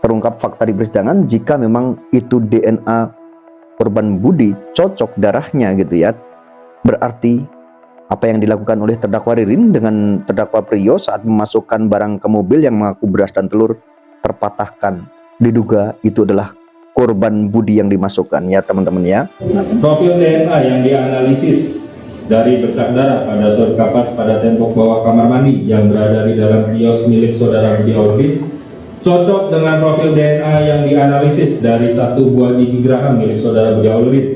terungkap fakta di persidangan jika memang itu DNA korban Budi cocok darahnya gitu ya. Berarti apa yang dilakukan oleh terdakwa Ririn dengan terdakwa Priyo saat memasukkan barang ke mobil yang mengaku beras dan telur terpatahkan. Diduga itu adalah korban Budi yang dimasukkan ya teman-teman ya. Profil DNA yang dianalisis dari bercak darah pada swab kapas pada tembok bawah kamar mandi yang berada di dalam kios milik saudara Budi Auludin cocok dengan profil DNA yang dianalisis dari satu buah gigi geraham milik saudara Budi Auludin.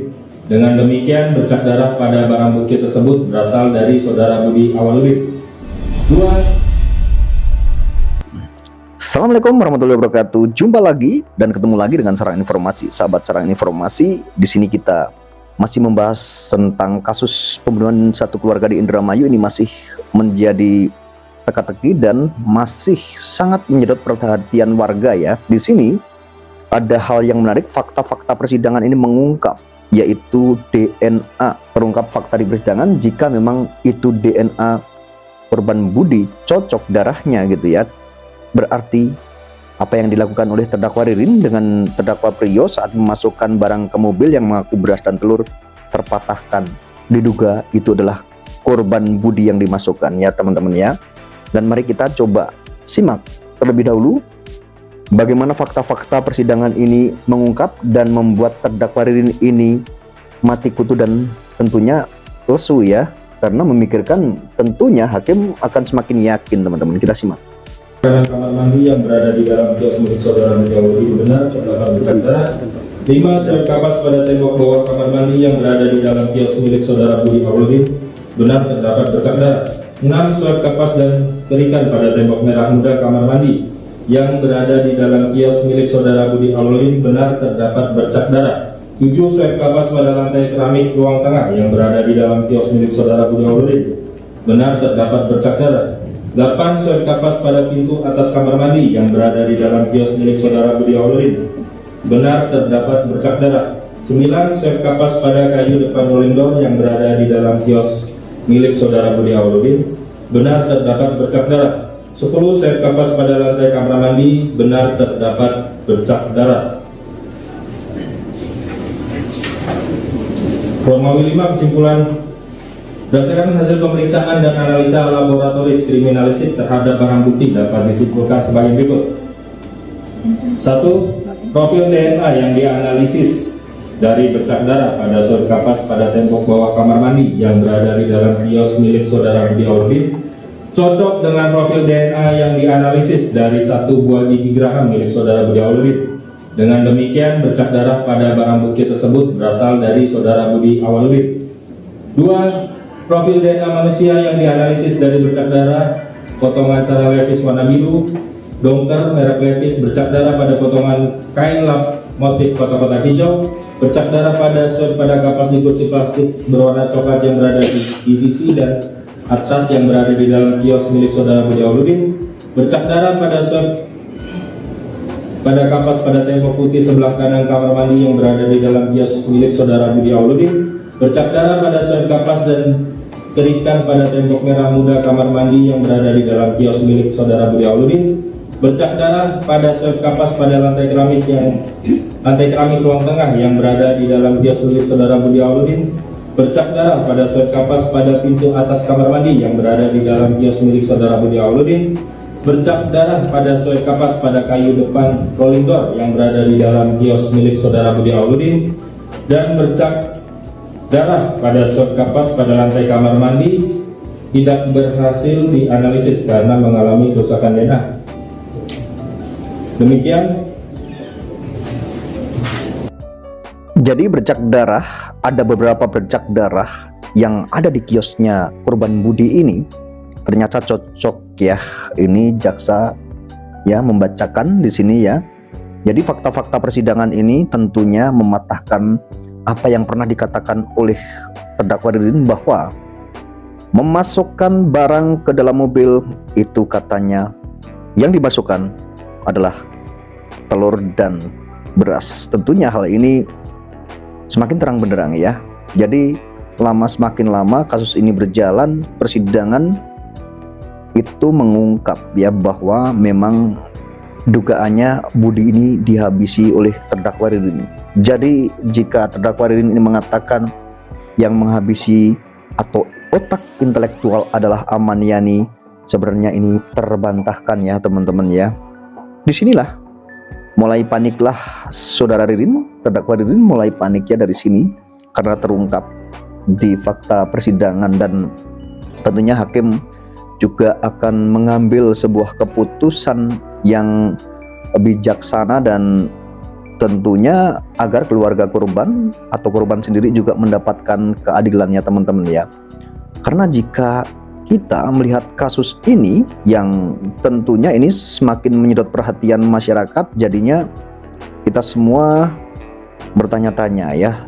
Dengan demikian, bercak darah pada barang bukti tersebut berasal dari saudara Budi Auludin. Assalamualaikum warahmatullahi wabarakatuh. Jumpa lagi dan ketemu lagi dengan Sarang Informasi. Sahabat Sarang Informasi, di sini kita masih membahas tentang kasus pembunuhan satu keluarga di Indramayu. Ini masih menjadi teka-teki dan masih sangat menyedot perhatian warga ya. Di sini ada hal yang menarik, fakta-fakta persidangan ini mengungkap, yaitu DNA. Terungkap fakta di persidangan jika memang itu DNA korban Budi cocok darahnya gitu ya. Berarti apa yang dilakukan oleh terdakwa Ririn dengan terdakwa Priyo saat memasukkan barang ke mobil yang mengaku beras dan telur terpatahkan. Diduga itu adalah korban Budi yang dimasukkan ya teman-teman ya. Dan mari kita coba simak terlebih dahulu bagaimana fakta-fakta persidangan ini mengungkap dan membuat terdakwa Ririn ini mati kutu dan tentunya lesu ya, karena memikirkan tentunya hakim akan semakin yakin teman-teman. Kita simak. Dalam kamar mandi yang berada di dalam kios milik saudara Budi Auludin benar terdapat bercak darah. 5 swab kapas pada tembok bawah kamar mandi yang berada di dalam kios milik saudara Budi Auludin benar terdapat bercak darah. 6 swab kapas dan kerikan pada tembok merah muda kamar mandi yang berada di dalam kios milik saudara Budi Auludin benar terdapat bercak darah. 7 swab kapas pada lantai keramik ruang tengah yang berada di dalam kios milik saudara Budi Auludin benar terdapat bercak darah. 8 swab kapas pada pintu atas kamar mandi yang berada di dalam kios milik saudara Budi Auludin benar terdapat bercak darah. 9 swab kapas pada kayu depan rolling door yang berada di dalam kios milik saudara Budi Auludin benar terdapat bercak darah. 10 swab kapas pada lantai kamar mandi benar terdapat bercak darah. Formawi 5 kesimpulan. Berdasarkan hasil pemeriksaan dan analisa laboratoris kriminalistik terhadap barang bukti dapat disimpulkan sebagai berikut. 1. Profil DNA yang dianalisis dari bercak darah pada swab kapas pada tembok bawah kamar mandi yang berada di dalam kios milik saudara Budi Auludin cocok dengan profil DNA yang dianalisis dari satu buah gigi geraham milik saudara Budi Auludin. Dengan demikian, bercak darah pada barang bukti tersebut berasal dari saudara Budi Auludin. 2. Profil DNA manusia yang dianalisis dari bercak darah, potongan cara lepis warna biru, dongker merek lepis, bercak darah pada potongan kain lap motif kotak-kotak hijau, bercak darah pada swab pada kapas di kursi plastik berwarna coklat yang berada di sisi dan atas yang berada di dalam kios milik saudara Budi Auludin, bercak darah pada swab pada kapas pada tembok putih sebelah kanan kamar mandi yang berada di dalam kios milik saudara Budi Auludin, bercak darah pada swab kapas dan kerikan pada tembok merah muda kamar mandi yang berada di dalam kios milik saudara Budi Auludin, bercak darah pada swab kapas pada lantai keramik ruang tengah yang berada di dalam kios milik saudara Budi Auludin, bercak darah pada swab kapas pada pintu atas kamar mandi yang berada di dalam kios milik saudara Budi Auludin, bercak darah pada swab kapas pada kayu depan rolling door yang berada di dalam kios milik saudara Budi Auludin, dan bercak darah pada swab kapas pada lantai kamar mandi tidak berhasil dianalisis karena mengalami kerusakan DNA. Demikian. Jadi bercak darah, ada beberapa bercak darah yang ada di kiosnya korban Budi ini ternyata cocok ya. Ini jaksa ya membacakan di sini ya. Jadi fakta-fakta persidangan ini tentunya mematahkan apa yang pernah dikatakan oleh terdakwa Ririn bahwa memasukkan barang ke dalam mobil itu katanya yang dimasukkan adalah telur dan beras. Tentunya hal ini semakin terang benderang ya. Jadi semakin lama kasus ini berjalan, persidangan itu mengungkap ya bahwa memang dugaannya Budi ini dihabisi oleh terdakwa Ririn. Jadi jika terdakwa Ririn ini mengatakan yang menghabisi atau otak intelektual adalah Aman Yani, sebenarnya ini terbantahkan ya teman-teman ya. Disinilah mulai paniklah saudara Ririn, terdakwa Ririn mulai paniknya dari sini karena terungkap di fakta persidangan, dan tentunya hakim juga akan mengambil sebuah keputusan yang bijaksana dan tentunya agar keluarga korban atau korban sendiri juga mendapatkan keadilannya teman-teman ya. Karena jika kita melihat kasus ini yang tentunya ini semakin menyedot perhatian masyarakat, jadinya kita semua bertanya-tanya ya,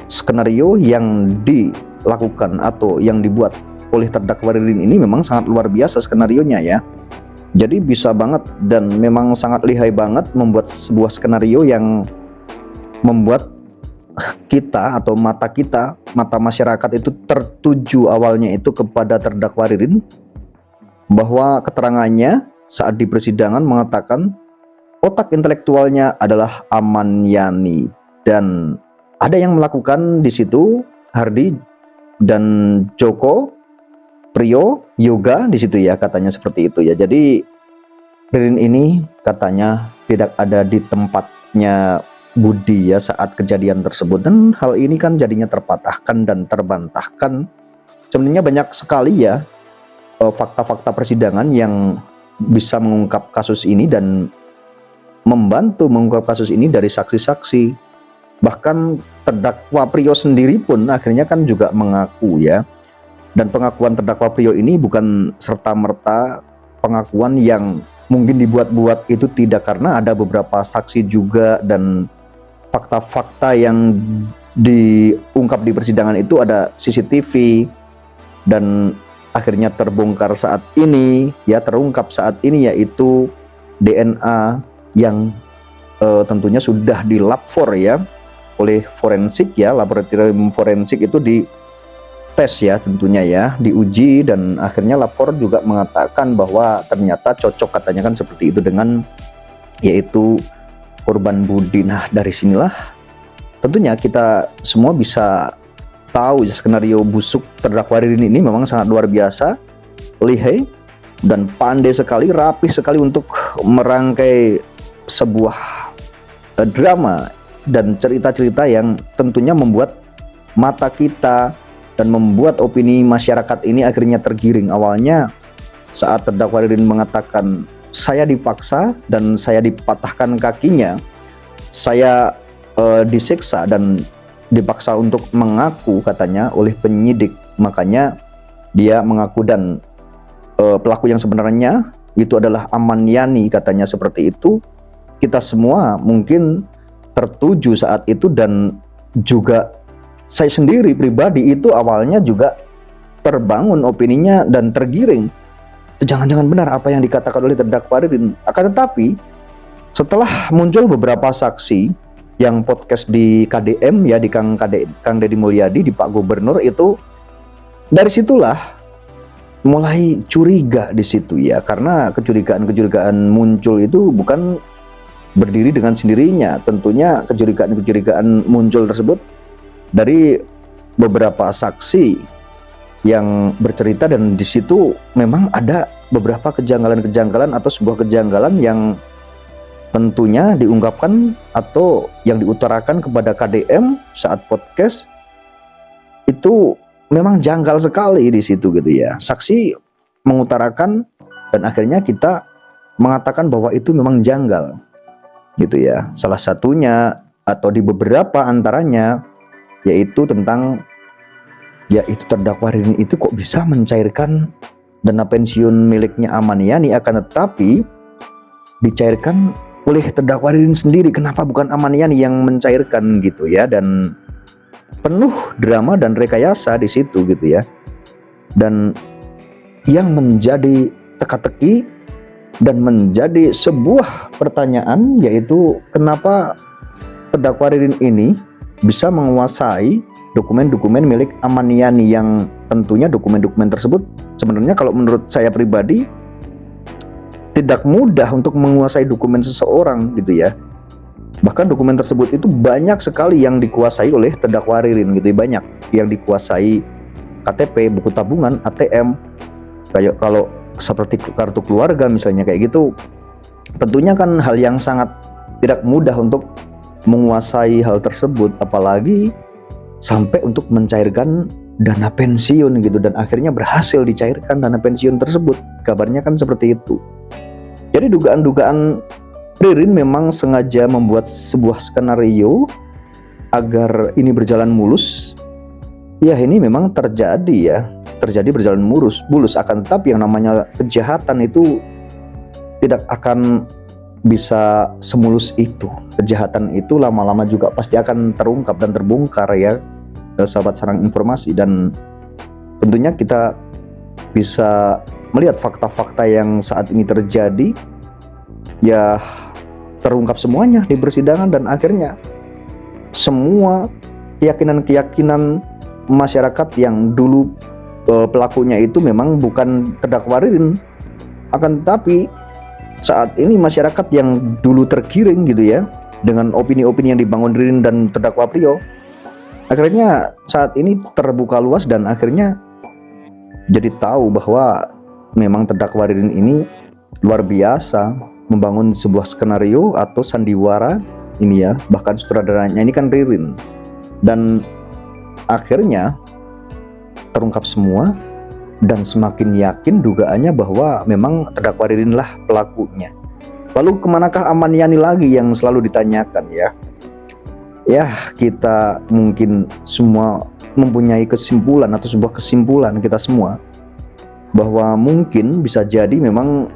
skenario yang dilakukan atau yang dibuat oleh terdakwa Ririn ini memang sangat luar biasa skenarionya ya. Jadi bisa banget dan memang sangat lihai banget membuat sebuah skenario yang membuat kita atau mata masyarakat itu tertuju awalnya itu kepada terdakwa Ririn, bahwa keterangannya saat di persidangan mengatakan otak intelektualnya adalah Aman Yani, dan ada yang melakukan di situ Hardi dan Joko Priyo Yoga di situ ya, katanya seperti itu ya. Jadi Ririn ini katanya tidak ada di tempatnya Budi ya saat kejadian tersebut, dan hal ini kan jadinya terpatahkan dan terbantahkan. Sebenarnya banyak sekali ya fakta-fakta persidangan yang bisa mengungkap kasus ini dan membantu mengungkap kasus ini dari saksi-saksi. Bahkan terdakwa Priyo sendiri pun akhirnya kan juga mengaku ya. Dan pengakuan terdakwa Priyo ini bukan serta-merta pengakuan yang mungkin dibuat-buat, itu tidak, karena ada beberapa saksi juga dan fakta-fakta yang diungkap di persidangan itu ada CCTV dan akhirnya terbongkar saat ini ya, terungkap saat ini, yaitu DNA yang tentunya sudah dilapor ya oleh forensik ya, laboratorium forensik itu di tes ya tentunya ya, diuji, dan akhirnya lapor juga mengatakan bahwa ternyata cocok, katanya kan seperti itu, dengan yaitu korban Budi. Nah dari sinilah tentunya kita semua bisa tahu ya, skenario busuk terdakwa Ririn ini memang sangat luar biasa, lihai dan pandai sekali, rapih sekali untuk merangkai sebuah drama dan cerita-cerita yang tentunya membuat mata kita dan membuat opini masyarakat ini akhirnya tergiring. Awalnya saat terdakwa Ririn mengatakan saya dipaksa dan saya dipatahkan kakinya, saya disiksa dan dipaksa untuk mengaku katanya oleh penyidik, makanya dia mengaku, dan pelaku yang sebenarnya itu adalah Aman Yani, katanya seperti itu. Kita semua mungkin tertuju saat itu, dan juga saya sendiri pribadi itu awalnya juga terbangun opininya dan tergiring. Jangan-jangan benar apa yang dikatakan oleh terdakwa Ririn. Akan tetapi setelah muncul beberapa saksi yang podcast di KDM ya, di Kang Deddy Mulyadi, di Pak Gubernur itu, dari situlah mulai curiga di situ ya, karena kecurigaan muncul itu bukan berdiri dengan sendirinya. Tentunya kecurigaan muncul tersebut dari beberapa saksi yang bercerita, dan di situ memang ada beberapa kejanggalan atau sebuah kejanggalan yang tentunya diungkapkan atau yang diutarakan kepada KDM saat podcast itu memang janggal sekali di situ gitu ya. Saksi mengutarakan dan akhirnya kita mengatakan bahwa itu memang janggal gitu ya. Salah satunya atau di beberapa antaranya yaitu tentang yaitu terdakwa Ririn itu kok bisa mencairkan dana pensiun miliknya Aman Yani, akan tetapi dicairkan oleh terdakwa Ririn sendiri. Kenapa bukan Aman Yani yang mencairkan gitu ya? Dan penuh drama dan rekayasa di situ gitu ya. Dan yang menjadi teka-teki dan menjadi sebuah pertanyaan yaitu kenapa terdakwa Ririn ini bisa menguasai dokumen-dokumen milik Aman Yani, yang tentunya dokumen-dokumen tersebut sebenarnya kalau menurut saya pribadi tidak mudah untuk menguasai dokumen seseorang gitu ya. Bahkan dokumen tersebut itu banyak sekali yang dikuasai oleh terdakwa Ririn gitu ya, banyak yang dikuasai, KTP, buku tabungan, ATM, kayak kalau seperti kartu keluarga misalnya kayak gitu. Tentunya kan hal yang sangat tidak mudah untuk menguasai hal tersebut, apalagi sampai untuk mencairkan dana pensiun gitu, dan akhirnya berhasil dicairkan dana pensiun tersebut. Kabarnya kan seperti itu. Jadi dugaan-dugaan Ririn memang sengaja membuat sebuah skenario agar ini berjalan mulus. Ya, ini memang terjadi berjalan mulus. Akan tetapi yang namanya kejahatan itu tidak akan bisa semulus itu. Kejahatan itu lama-lama juga pasti akan terungkap dan terbongkar ya, sahabat Sarang Informasi. Dan tentunya kita bisa melihat fakta-fakta yang saat ini terjadi ya, terungkap semuanya di persidangan, dan akhirnya semua keyakinan-keyakinan masyarakat yang dulu pelakunya itu memang bukan terdakwa Ririn, akan tetapi saat ini masyarakat yang dulu tergiring gitu ya dengan opini-opini yang dibangun Ririn dan terdakwa Priyo, akhirnya saat ini terbuka luas dan akhirnya jadi tahu bahwa memang terdakwa Ririn ini luar biasa membangun sebuah skenario atau sandiwara ini ya, bahkan sutradaranya ini kan Ririn, dan akhirnya terungkap semua dan semakin yakin dugaannya bahwa memang terdakwa Ririn lah pelakunya. Lalu kemanakah Ahmad Yani lagi yang selalu ditanyakan ya? Ya, kita mungkin semua mempunyai kesimpulan atau sebuah kesimpulan kita semua bahwa mungkin bisa jadi memang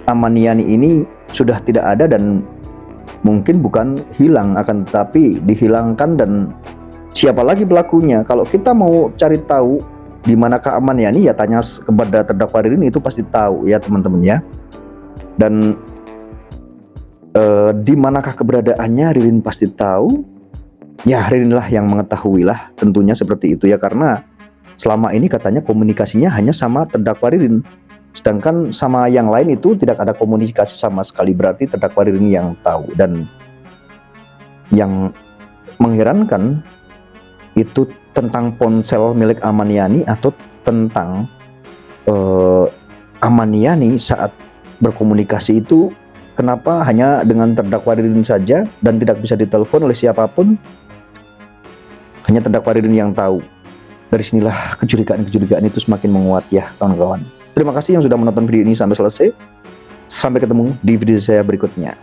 Ahmad Yani ini sudah tidak ada, dan mungkin bukan hilang, akan tetapi dihilangkan. Dan siapa lagi pelakunya? Kalau kita mau cari tahu di manakah Ahmad Yani, ya tanya kepada terdakwa Ririn, itu pasti tahu ya teman-teman ya. Dan di manakah keberadaannya Ririn pasti tahu. Ya, Ririn lah yang mengetahui lah, tentunya seperti itu ya, karena selama ini katanya komunikasinya hanya sama terdakwa Ririn, sedangkan sama yang lain itu tidak ada komunikasi sama sekali. Berarti terdakwa Ririn yang tahu. Dan yang mengherankan itu tentang ponsel milik Ahmad Yani, atau tentang Ahmad Yani saat berkomunikasi itu kenapa hanya dengan terdakwa Ririn saja dan tidak bisa ditelepon oleh siapapun, hanya terdakwa Ririn yang tahu. Dari sinilah kecurigaan itu semakin menguat ya kawan-kawan. Terima kasih yang sudah menonton video ini sampai selesai. Sampai ketemu di video saya berikutnya.